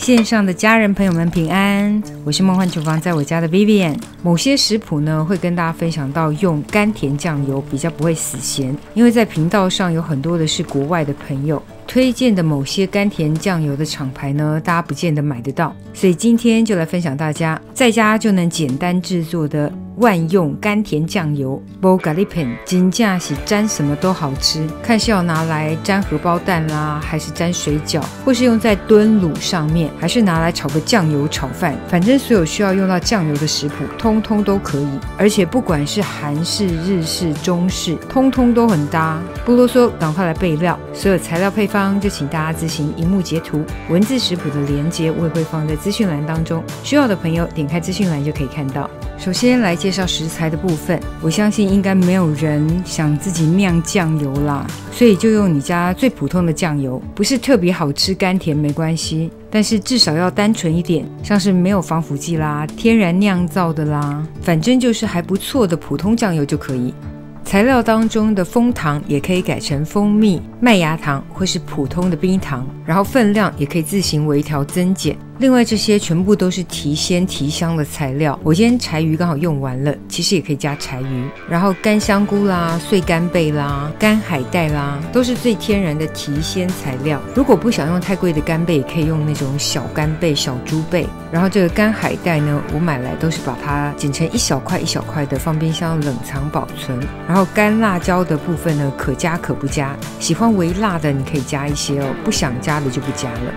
线上的家人朋友们平安，我是梦幻厨房在我家的 Vivian。 某些食谱呢会跟大家分享到用甘甜酱油比较不会死咸，因为在频道上有很多的是国外的朋友推荐的某些甘甜酱油的厂牌呢，大家不见得买得到，所以今天就来分享大家在家就能简单制作的万用甘甜酱油。没咖喱片真的是沾什么都好吃，看是要拿来沾荷包蛋啦，还是沾水饺，或是用在炖卤上面，还是拿来炒个酱油炒饭，反正所有需要用到酱油的食谱通通都可以，而且不管是韩式、日式、中式，通通都很搭。不啰嗦，赶快来备料，所有材料配方就请大家自行萤幕截图，文字食谱的连结我也会放在资讯栏当中，需要的朋友点开资讯栏就可以看到。首先来介绍食材的部分，我相信应该没有人想自己酿酱油啦，所以就用你家最普通的酱油，不是特别好吃甘甜没关系，但是至少要单纯一点，像是没有防腐剂啦，天然酿造的啦，反正就是还不错的普通酱油就可以。材料当中的枫糖也可以改成蜂蜜、麦芽糖或是普通的冰糖，然后分量也可以自行微调增减。另外这些全部都是提鲜提香的材料，我今天柴鱼刚好用完了，其实也可以加柴鱼，然后干香菇啦、碎干贝啦、干海带啦，都是最天然的提鲜材料。如果不想用太贵的干贝，也可以用那种小干贝、小猪贝。然后这个干海带呢，我买来都是把它剪成一小块一小块的，放冰箱冷藏保存。然后干辣椒的部分呢，可加可不加，喜欢微辣的你可以加一些哦，不想加的就不加了。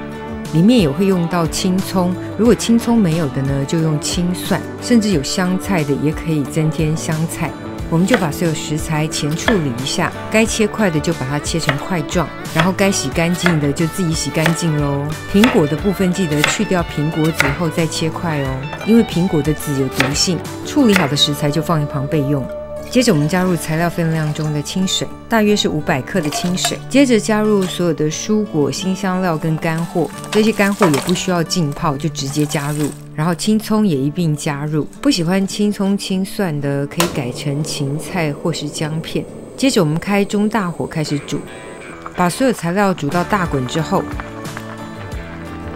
里面也会用到青葱，如果青葱没有的呢，就用青蒜，甚至有香菜的也可以增添香菜。我们就把所有食材前处理一下，该切块的就把它切成块状，然后该洗干净的就自己洗干净咯。苹果的部分记得去掉苹果籽后再切块哦，因为苹果的籽有毒性，处理好的食材就放一旁备用。接着我们加入材料分量中的清水，大约是500克的清水。接着加入所有的蔬果、辛香料跟干货，这些干货也不需要浸泡，就直接加入。然后青葱也一并加入，不喜欢青葱青蒜的可以改成芹菜或是姜片。接着我们开中大火开始煮，把所有材料煮到大滚之后，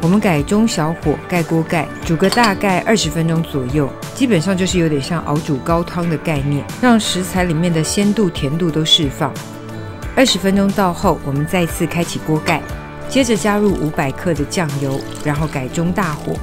我们改中小火盖锅盖，煮个大概20分钟左右，基本上就是有点像熬煮高汤的概念，让食材里面的鲜度甜度都释放。20分钟到后，我们再次开启锅盖，接着加入500克的酱油，然后改中大火。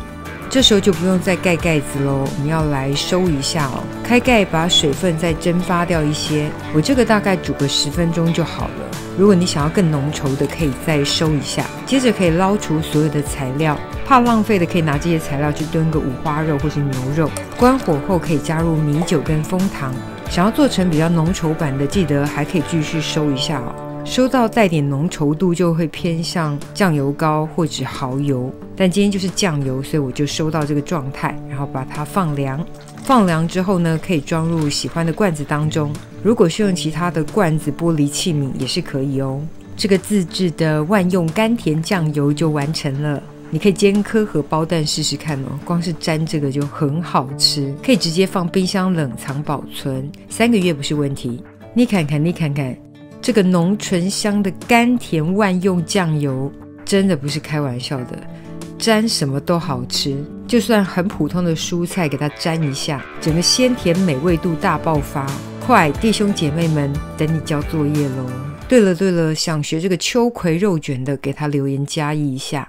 这时候就不用再盖盖子咯，我们要来收一下哦。开盖把水分再蒸发掉一些，我这个大概煮个10分钟就好了。如果你想要更浓稠的，可以再收一下。接着可以捞除所有的材料，怕浪费的可以拿这些材料去炖个五花肉或是牛肉。关火后可以加入米酒跟枫糖，想要做成比较浓稠版的，记得还可以继续收一下哦。收到带点浓稠度就会偏向酱油膏或者蚝油，但今天就是酱油，所以我就收到这个状态，然后把它放凉。放凉之后呢，可以装入喜欢的罐子当中，如果是用其他的罐子、玻璃器皿也是可以哦。这个自制的万用甘甜酱油就完成了，你可以煎颗荷包蛋试试看哦，光是沾这个就很好吃，可以直接放冰箱冷藏保存，3个月不是问题。你看看，这个浓醇香的甘甜万用酱油真的不是开玩笑的，沾什么都好吃，就算很普通的蔬菜给它沾一下，整个鲜甜美味度大爆发。快，弟兄姐妹们，等你交作业咯。对了，想学这个秋葵肉卷的，给他留言加一下。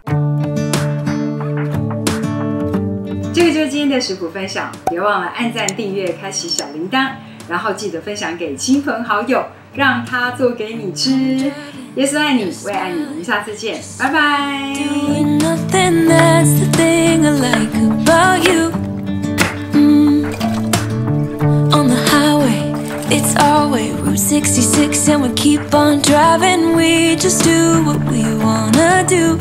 这个就是今天的食谱分享，别忘了按赞、订阅、开启小铃铛，然后记得分享给亲朋好友，让他做给你吃。耶稣爱你，我也爱你，我们下次见，拜拜。It's our way, Route 66, and we keep on driving. We just do what we wanna do.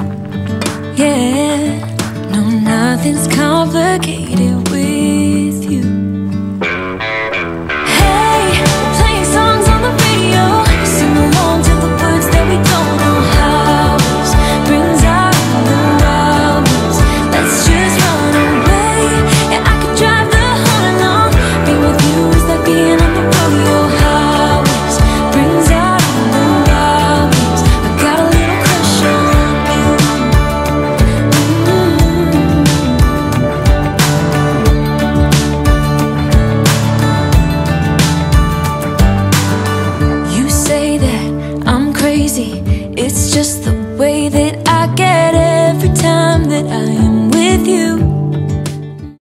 Yeah, no, nothing's complicated with you. Hey, playing songs on the radio, sing along to the words that we don't know how. Brings out the wildness. Let's just run away. Yeah, I could drive the whole night long. Being with you is like being on the rodeo highways. Brings out the wildness. I got a little crush on you. just the